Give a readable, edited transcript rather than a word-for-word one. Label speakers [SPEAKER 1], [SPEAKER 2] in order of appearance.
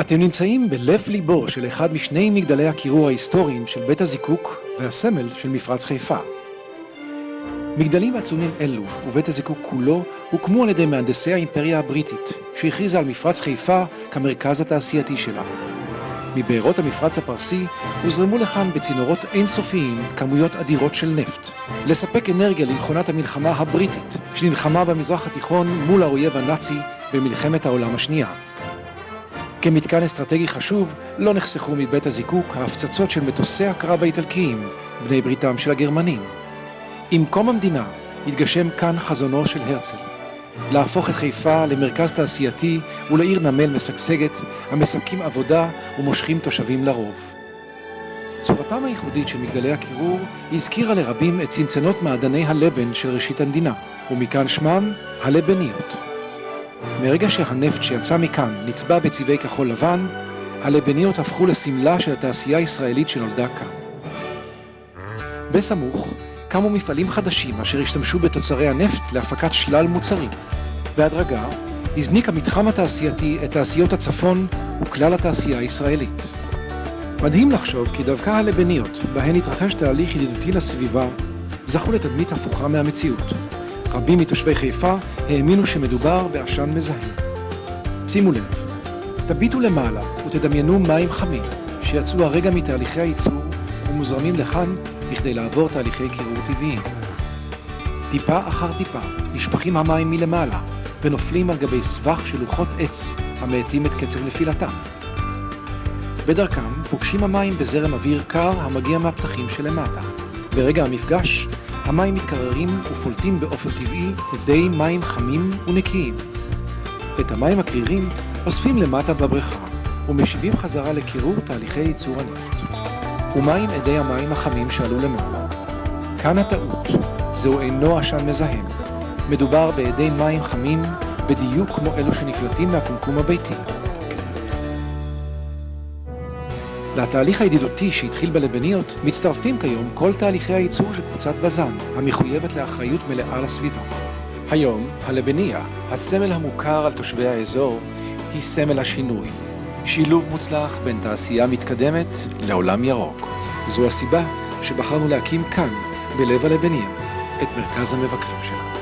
[SPEAKER 1] אתם נמצאים בלב ליבו של אחד משני מגדלי הקירור ההיסטוריים של בית הזיקוק והסמל של מפרץ חיפה. מגדלים עצומים אלו ובית הזיקוק כולו הוקמו על ידי מהנדסי האימפריה הבריטית, שהכריזה על מפרץ חיפה כמרכז התעשייתי שלה. מבארות המפרץ הפרסי הוזרמו לכאן בצינורות אינסופיים כמויות אדירות של נפט, לספק אנרגיה למכונת המלחמה הבריטית, שנלחמה במזרח התיכון מול האויב הנאצי במלחמת העולם השנייה. כמתקן אסטרטגי חשוב לא נחסכו מבית הזיקוק ההפצצות של מטוסי הקרב האיטלקיים, בני בריתם של הגרמנים. עם קום המדינה התגשם כאן חזונו של הרצל, להפוך את חיפה למרכז תעשייתי ולעיר נמל משגשגת, המספקים עבודה ומושכים תושבים לרוב. צורתם הייחודית של מגדלי הקירור הזכירה לרבים את צנצנות מעדני הלבן של ראשית המדינה, ומכאן שמם הלבניות. מרגע שהנפט שיצא מכאן נצבע בצבעי כחול לבן, הלבניות הפכו לסמלה של התעשייה הישראלית שנולדה כאן. בסמוך קמו מפעלים חדשים אשר השתמשו בתוצרי הנפט להפקת שלל מוצרים. בהדרגה הזניק המתחם התעשייתי את תעשיות הצפון וכלל התעשייה הישראלית. מדהים לחשוב כי דווקא הלבניות, בהן התרחש תהליך ידידותי לסביבה, זכו לתדמית הפוכה מהמציאות. רבים מתושבי חיפה האמינו שמדובר בעשן מזהם. שימו לב, תביטו למעלה ותדמיינו מים חמים שיצאו הרגע מתהליכי הייצור ומוזרמים לכאן בכדי לעבור תהליכי קירור טבעיים. טיפה אחר טיפה נשפכים המים מלמעלה ונופלים על גבי סבך של לוחות עץ המאטים את קצב נפילתם. בדרכם פוגשים המים בזרם אוויר קר המגיע מהפתחים שלמטה. ברגע המפגש המים מתקררים ופולטים באופן טבעי אדי מים חמים ונקיים. את המים הקרירים אוספים למטה בבריכה ומשיבים חזרה לקירור תהליכי ייצור הנפט. ומהם אדי המים החמים שעלו למעלה? כאן הטעות, זהו אינו עשן מזהם. מדובר באדי מים חמים בדיוק כמו אלו שנפלטים מהקומקום הביתי. לתהליך הידידותי שהתחיל בלבניות מצטרפים כיום כל תהליכי הייצור של קבוצת בזן, המחויבת לאחריות מלאה לסביבה. היום הלבניה, הסמל המוכר על תושבי האזור, היא סמל השינוי. שילוב מוצלח בין תעשייה מתקדמת לעולם ירוק. זו הסיבה שבחרנו להקים כאן, בלב הלבניה, את מרכז המבקרים שלנו.